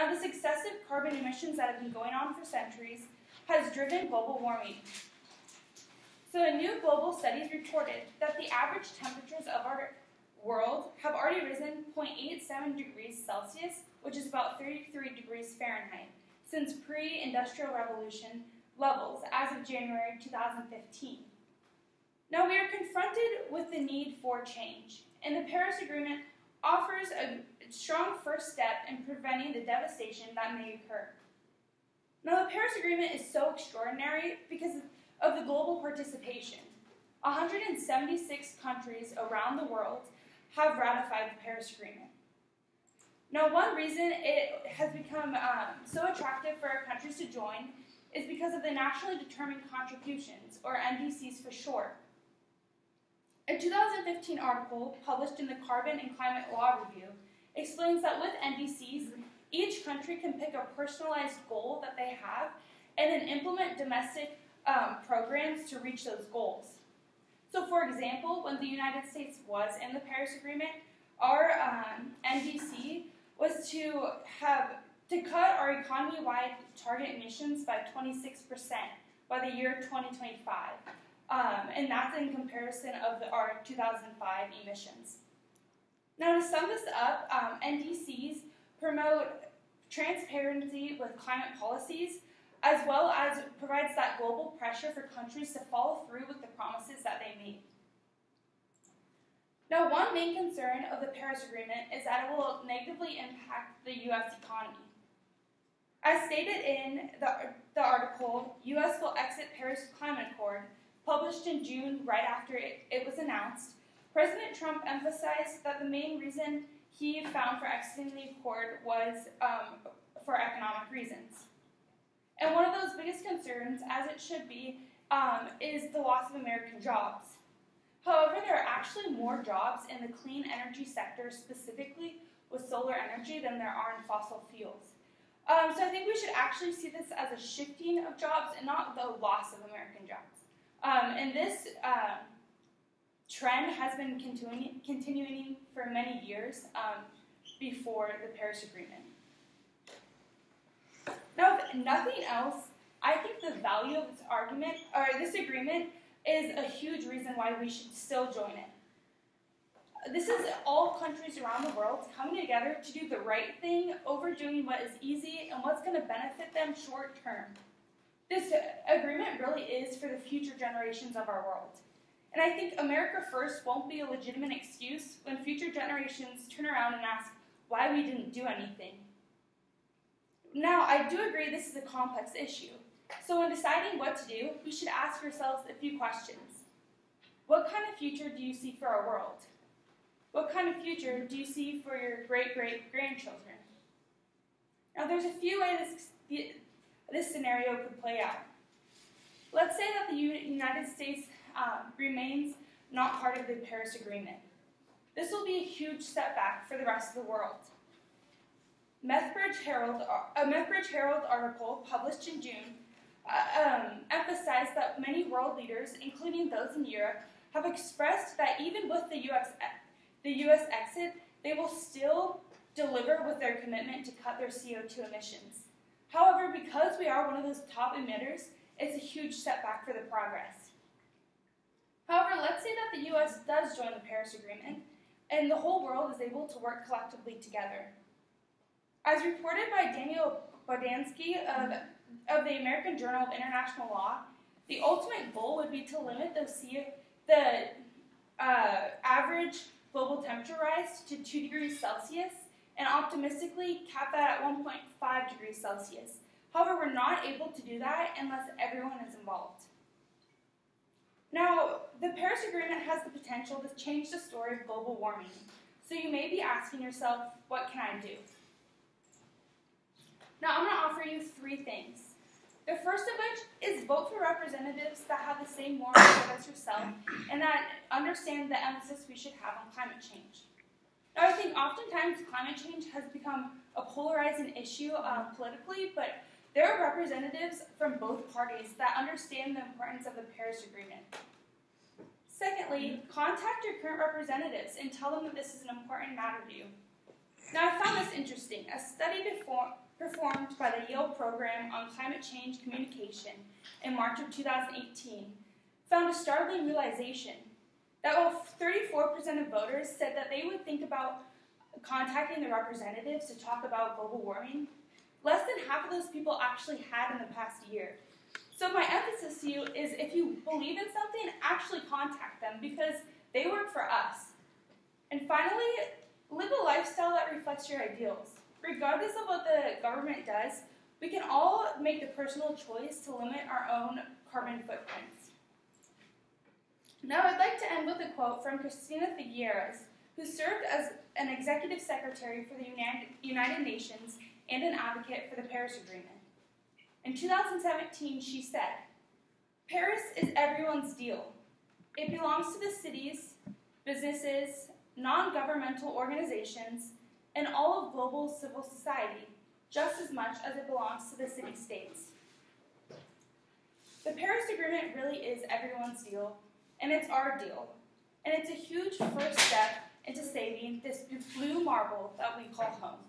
Now, this excessive carbon emissions that have been going on for centuries has driven global warming. So a new global study reported that the average temperatures of our world have already risen 0.87 degrees Celsius, which is about 33 degrees Fahrenheit, since pre-industrial revolution levels as of January 2015. Now we are confronted with the need for change, and the Paris Agreement offers a strong first step in preventing the devastation that may occur. Now the Paris Agreement is so extraordinary because of the global participation. 176 countries around the world have ratified the Paris Agreement. Now, one reason it has become so attractive for our countries to join is because of the nationally determined contributions, or NDCs for short. A 2015 article published in the Carbon and Climate Law Review explains that with NDCs, each country can pick a personalized goal that they have and then implement domestic programs to reach those goals. So for example, when the United States was in the Paris Agreement, our NDC was to cut our economy-wide target emissions by 26% by the year 2025. And that's in comparison of our 2005 emissions. Now to sum this up, NDCs promote transparency with climate policies, as well as provides that global pressure for countries to follow through with the promises that they made. Now, one main concern of the Paris Agreement is that it will negatively impact the U.S. economy. As stated in the article, U.S. will exit Paris Climate Accord, published in June right after it was announced. President Trump emphasized that the main reason he found for exiting the accord was for economic reasons. And one of those biggest concerns, as it should be, is the loss of American jobs. However, there are actually more jobs in the clean energy sector, specifically with solar energy, than there are in fossil fuels. So I think we should actually see this as a shifting of jobs and not the loss of American jobs. And this trend has been continuing for many years before the Paris Agreement. Now, if nothing else, I think the value of this agreement is a huge reason why we should still join it. This is all countries around the world coming together to do the right thing over doing what is easy and what's going to benefit them short term. This agreement really is for the future generations of our world. And I think America First won't be a legitimate excuse when future generations turn around and ask why we didn't do anything. Now, I do agree this is a complex issue. So when deciding what to do, we should ask ourselves a few questions. What kind of future do you see for our world? What kind of future do you see for your great-great-grandchildren? Now, there's a few ways this scenario could play out. Let's say that the United States remains not part of the Paris Agreement. This will be a huge setback for the rest of the world. A Methbridge Herald article published in June emphasized that many world leaders, including those in Europe, have expressed that even with the U.S. exit, they will still deliver with their commitment to cut their CO2 emissions. However, because we are one of those top emitters, it's a huge setback for the progress. However, let's say that the U.S. does join the Paris Agreement, and the whole world is able to work collectively together. As reported by Daniel Bodansky of the American Journal of International Law, the ultimate goal would be to limit the average global temperature rise to 2 degrees Celsius and optimistically cap that at 1.5 degrees Celsius. However, we're not able to do that unless everyone is involved. Now, the Paris Agreement has the potential to change the story of global warming. So you may be asking yourself, what can I do? Now, I'm going to offer you 3 things. The first of which is vote for representatives that have the same moral code as yourself and that understand the emphasis we should have on climate change. Now, I think oftentimes climate change has become a polarizing issue politically, but there are representatives from both parties that understand the importance of the Paris Agreement. Secondly, contact your current representatives and tell them that this is an important matter to you. Now, I found this interesting. A study performed by the Yale Program on Climate Change Communication in March of 2018 found a startling realization that while 34% of voters said that they would think about contacting their representatives to talk about global warming, less than half of those people actually had in the past year. So my emphasis to you is if you believe in something, actually contact them because they work for us. And finally, live a lifestyle that reflects your ideals. Regardless of what the government does, we can all make the personal choice to limit our own carbon footprints. Now I'd like to end with a quote from Cristina Figueres, who served as an executive secretary for the United Nations and an advocate for the Paris Agreement. In 2017, she said, "Paris is everyone's deal. It belongs to the cities, businesses, non-governmental organizations, and all of global civil society, just as much as it belongs to the city-states." The Paris Agreement really is everyone's deal, and it's our deal. And it's a huge first step into saving this blue marble that we call home.